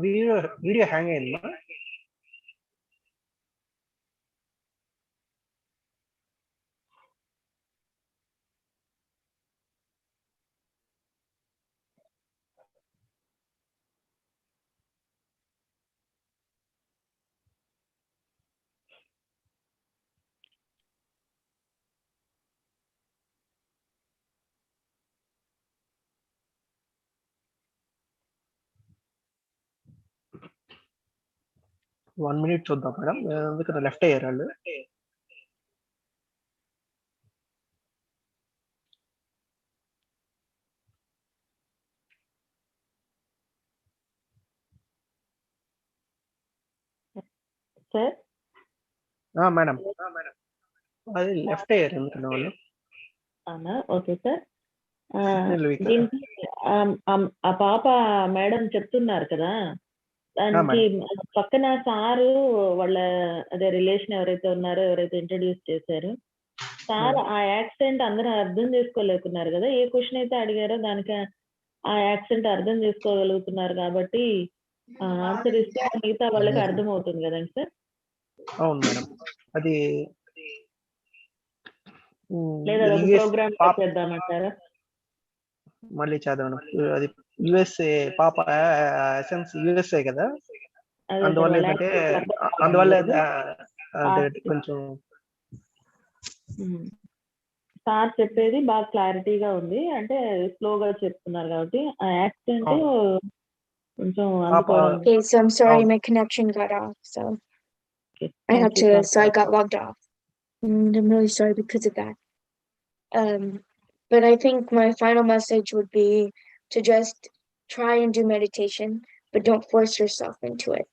Video hang అయిందా? One minute చూద్దాం madam, ఎందుకంటే left అయ్యారు వాళ్ళు. Sir madam అది left అయ్యారు ఎందుకంటే వాళ్ళు. అవునా, ఓకే సార్. దీనికి ఆ పాప మేడం చెప్తున్నారు కదా, దానికి పక్కన సారు వాళ్ళ అదే రిలేషన్ ఎవరైతే ఉన్నారో, ఎవరైతే ఇంట్రడ్యూస్ చేశారో సార్ ఆ యాక్సెంట్ అందరూ అర్థం చేసుకోలేకున్నారు కదా. ఏ క్వశ్చన్ అయితే అడిగారో దానికి ఆ యాక్సెంట్ అర్థం చేసుకోగలుగుతున్నారు కాబట్టి ఆన్సర్ ఇస్తే మిగతా వాళ్ళకి అర్థం అవుతుంది కదండి సార్. అవును మేడం, అది లేదా ప్రోగ్రామ్ చేద్దామంటారా? మళ్ళీ చేద్దాం. అది యుఎస్ఏ పాప ఎసెన్స్ యుఎస్ఏ కదా, అందువల్ల ఏంటంటే కొంచెం సార్ చెప్పేది బాగా క్లారిటీగా ఉంది, అంటే స్లోగా చెప్తున్నారు కాబట్టి ఆ యాక్సెంట్ కొంచెం అందుకోవడం. Okay, so I'm sorry, my connection got off, so I had to, so I got logged off. And I'm really sorry because of that. But I think my final message would be to just try and do meditation, but don't force yourself into it.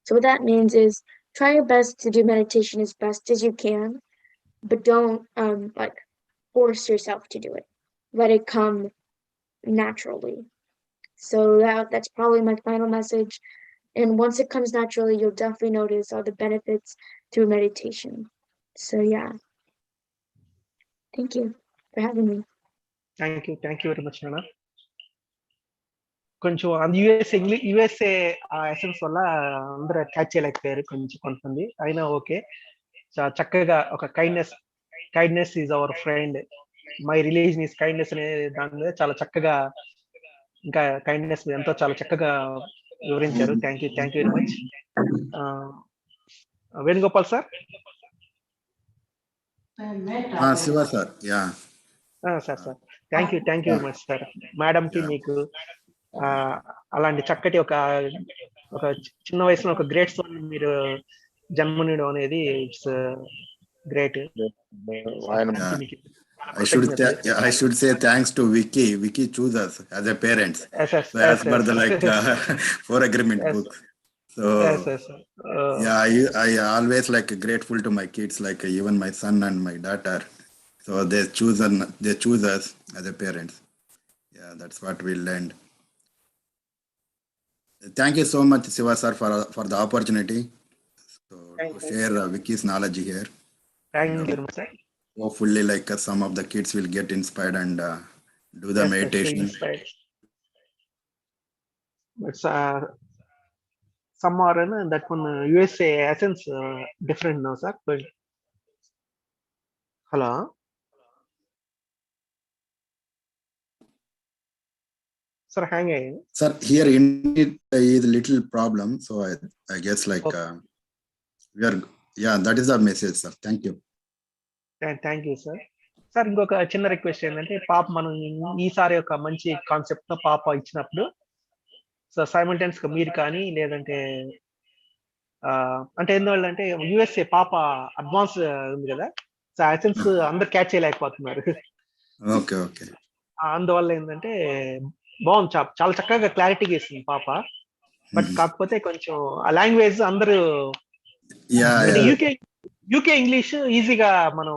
So what that means is try your best to do meditation as best as you can, but don't like force yourself to do it. Let it come naturally. So that's probably my final message. And once it comes naturally, you'll definitely notice all the benefits through meditation. So yeah. Thank you for having me. Thank you very much నాన్న. కొంచెం USA ఆ essence వల్ల అందరూ catch చేయలేకపోయారు కొంతమంది, అయినా okay. చక్కగా ఒక kindness is our friend, my religion is kindness అనే దాని మీద చాలా చక్కగా, ఇంకా కైండ్నెస్ ఎంతో చాలా చక్కగా వివరించారు. Thank you very much. Venugopal sir. Shiva sir. Sir thank you very much sir. Madam కి మీకు అలాంటి చక్కటి ఒక చిన్న వయసులో ఒక గ్రేట్ సోల్ మీరు జన్మనియడం అనేది it's great. I should say thanks to Vicky. Vicky chose us as a parents. As per the for agreement book. So I always grateful to my kids, even my son and my daughter. So they choose us as a parents. Yeah, that's what we learned. Thank you so much, Siva sir, for the opportunity to share Vicky's knowledge here. Thank you very much, sir. Hopefully, some of the kids will get inspired and do the meditation. But some are that one USA essence different now, sir. But hello. Sir, hang on. Sir, here India is a little problem, so I guess we are. Yeah, that is the message, sir. Thank you. Thank you sir. Sir ఇంకొక చిన్న request ఏంటంటే, పాప మనం ఈసారి ఒక మంచి concept తో పాప ఇచ్చినప్పుడు సో సైమల్టేనియస్ గా మీరు కానీ లేదంటే అంటే ఎందువల్ల అంటే యుఎస్ఏ పాప అడ్వాన్స్ ఉంది కదా, సో ఎసెన్స్ అందరు క్యాచ్ చేయలేకపోతున్నారు. Okay okay. అందువల్ల ఏంటంటే బాగుంది, చాలా చక్కగా క్లారిటీగా ఇస్తుంది పాప. బట్ కాకపోతే కొంచెం ఆ లాంగ్వేజ్ అందరూ యూకే ఇంగ్లీష్ ఈజీగా మనం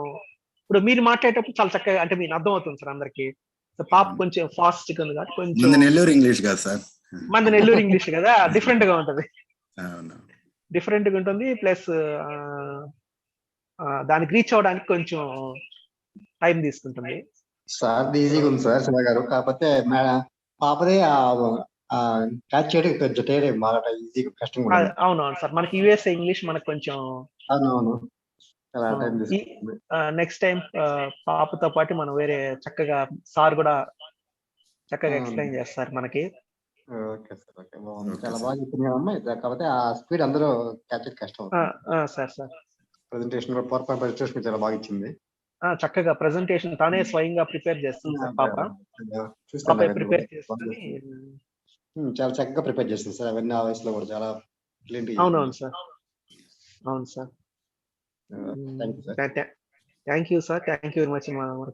ఇప్పుడు మీరు మాట్లాడేటప్పుడు చాలా చక్కగా అంటే మీకు అర్థం అవుతుంది సార్ అందరికి. పాప కొంచెం ఫాస్ట్ గా ఉంది కాబట్టి కొంచెం మంది నెల్లూరు ఇంగ్లీష్ కాదు సార్. మంది నెల్లూరు ఇంగ్లీష్ కదా, డిఫరెంట్ గా ఉంటది. అవును. డిఫరెంట్ గా ఉంటుంది. ప్లస్ దానికి రీచ్ అవడానికి కొంచెం టైం తీసుకుంటుంది. సార్ ఈజీగా ఉంది సార్ శివ గారు. కాకపోతే పాపదే క్యాచ్ చేయడం కొంచెం బాగా ఈజీగా కష్టంగా ఉంటుంది. అవునవును సార్, మనకి యుఎస్ఏ ఇంగ్లీష్ మనకు కొంచెం అవునవును చాలా టైం తీసుకుంటుంది. నెక్స్ట్ టైం పాపతో పాటు మనం వేరే చక్కగా సార్ కూడా చక్కగా ఎక్స్ప్లెయిన్ చేస్తారు మనకి. ఓకే సార్, ఓకే బాగుంది, చాలా బాగా చెప్పింది కదమ్మా. కాకపోతే ఆ స్పీడ్ అందరూ క్యాచ్ చేయడం కష్టం. సార్ సార్ ప్రెజెంటేషన్ కూడా పవర్ పాయింట్ ప్రెజెంటేషన్ చాలా బాగా ఇచ్చింది. చక్కగా ప్రెజెంటేషన్ తానే స్వయంగా ప్రిపేర్ చేస్తుంది సార్ పాప. ప్రిపేర్ చేస్తుంది, చాలా చక్కగా ప్రిపేర్ చేస్తుంది సార్. అవన్నీ ఆ వయసులో కూడా చాలా అవునవును సార్. అవును sir. Thank you sir, thank you very much